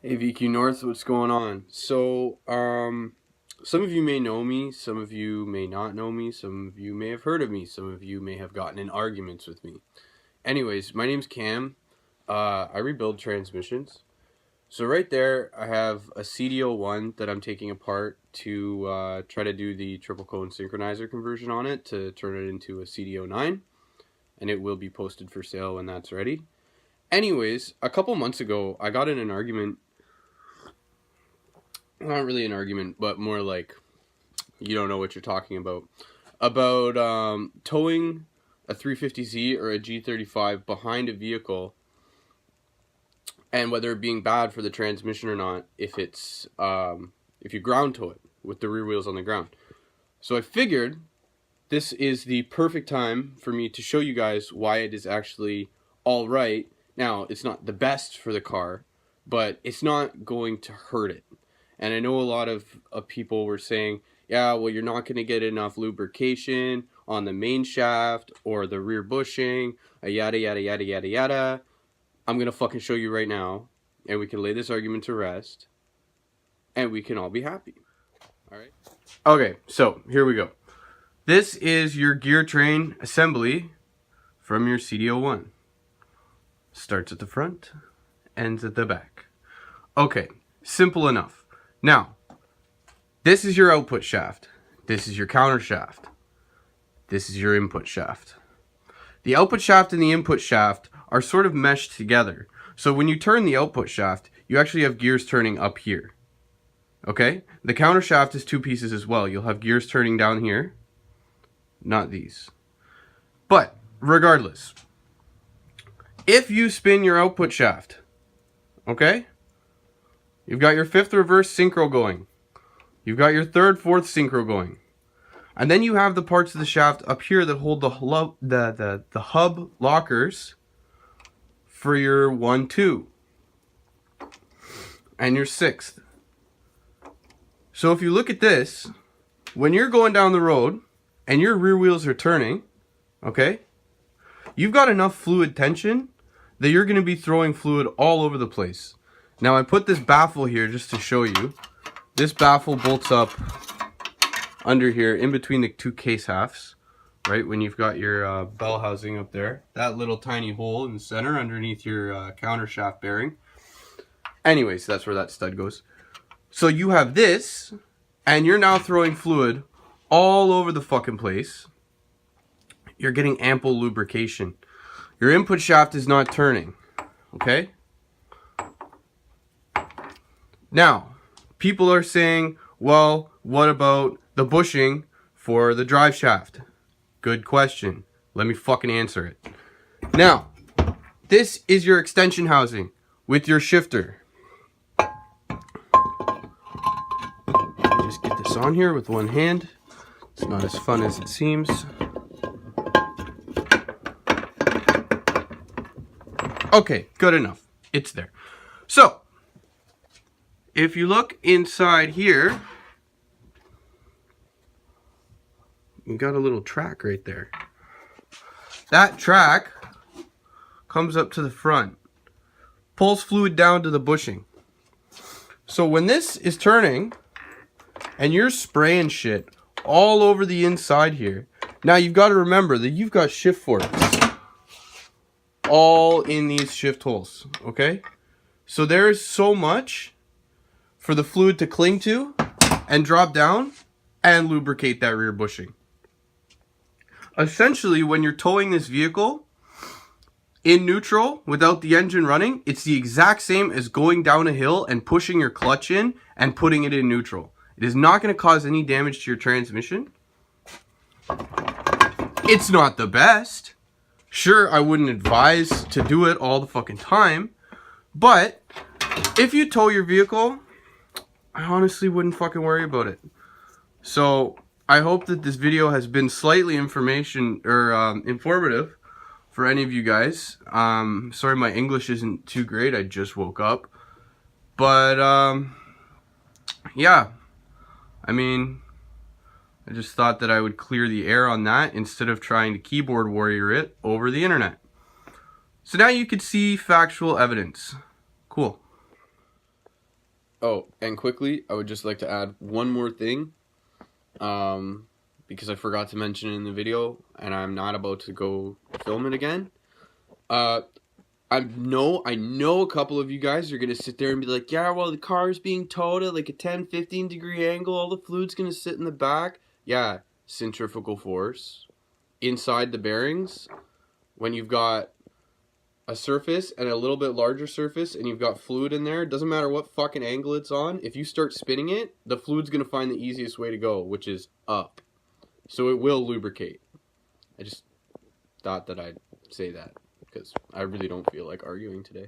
Hey VQ North, what's going on? So, some of you may know me, some of you may not know me, some of you may have heard of me, some of you may have gotten in arguments with me. Anyways, my name's Cam. I rebuild transmissions. So right there, I have a CDO1 that I'm taking apart to try to do the triple cone synchronizer conversion on it to turn it into a CDO9, and it will be posted for sale when that's ready. Anyways, a couple months ago, I got in an argument. Not really an argument, but more like you don't know what you're talking about towing a 350Z or a G35 behind a vehicle, and whether it being bad for the transmission or not if it's if you ground tow it with the rear wheels on the ground. So I figured this is the perfect time for me to show you guys why it is actually all right. Now, it's not the best for the car, but it's not going to hurt it. And I know a lot of people were saying, yeah, well, you're not going to get enough lubrication on the main shaft or the rear bushing, yada, yada, yada, yada, yada. I'm going to fucking show you right now, and we can lay this argument to rest, and we can all be happy. All right? Okay, so here we go. This is your gear train assembly from your CDO1. Starts at the front, ends at the back. Okay, simple enough. Now, this is your output shaft. This is your counter shaft. This is your input shaft. The output shaft and the input shaft are sort of meshed together. So when you turn the output shaft, you actually have gears turning up here. Okay? The counter shaft is two pieces as well. You'll have gears turning down here. Not these. But, regardless, if you spin your output shaft, okay? You've got your fifth reverse synchro going. You've got your third, fourth synchro going. And then you have the parts of the shaft up here that hold the hub lockers for your 1, 2. And your sixth. So if you look at this, when you're going down the road and your rear wheels are turning, okay, you've got enough fluid tension that you're going to be throwing fluid all over the place. Now I put this baffle here just to show you. This baffle bolts up under here in between the two case halves, right? When you've got your bell housing up there. That little tiny hole in the center underneath your counter shaft bearing. Anyways, that's where that stud goes. So you have this, and you're now throwing fluid all over the fucking place. You're getting ample lubrication. Your input shaft is not turning, okay? Now, people are saying, well, what about the bushing for the drive shaft? Good question. Let me fucking answer it. Now, this is your extension housing with your shifter. Just get this on here with one hand. It's not as fun as it seems. Okay, good enough. It's there. So, if you look inside here, you got a little track right there. That track comes up to the front, pulls fluid down to the bushing. So when this is turning, and you're spraying shit all over the inside here, now you've got to remember that you've got shift forks all in these shift holes, okay? So there's so much for the fluid to cling to and drop down and lubricate that rear bushing. Essentially, when you're towing this vehicle in neutral without the engine running, it's the exact same as going down a hill and pushing your clutch in and putting it in neutral. It is not going to cause any damage to your transmission. It's not the best. Sure, I wouldn't advise to do it all the fucking time, but if you tow your vehicle, I honestly wouldn't fucking worry about it. So I hope that this video has been slightly informative for any of you guys. Sorry my English isn't too great. I just woke up. But yeah, I mean, I just thought that I would clear the air on that instead of trying to keyboard warrior it over the internet. So now you could see factual evidence. Cool. Oh, and quickly, I would just like to add one more thing, because I forgot to mention it in the video, and I'm not about to go film it again. I know a couple of you guys are going to sit there and be like, yeah, well, the car's being towed at like a 10-15 degree angle, all the fluid's going to sit in the back. Yeah, centrifugal force inside the bearings. When you've got a surface and a little bit larger surface and you've got fluid in there, it doesn't matter what fucking angle it's on, if you start spinning it, the fluid's going to find the easiest way to go, which is up. So it will lubricate. I just thought that I'd say that, because I really don't feel like arguing today.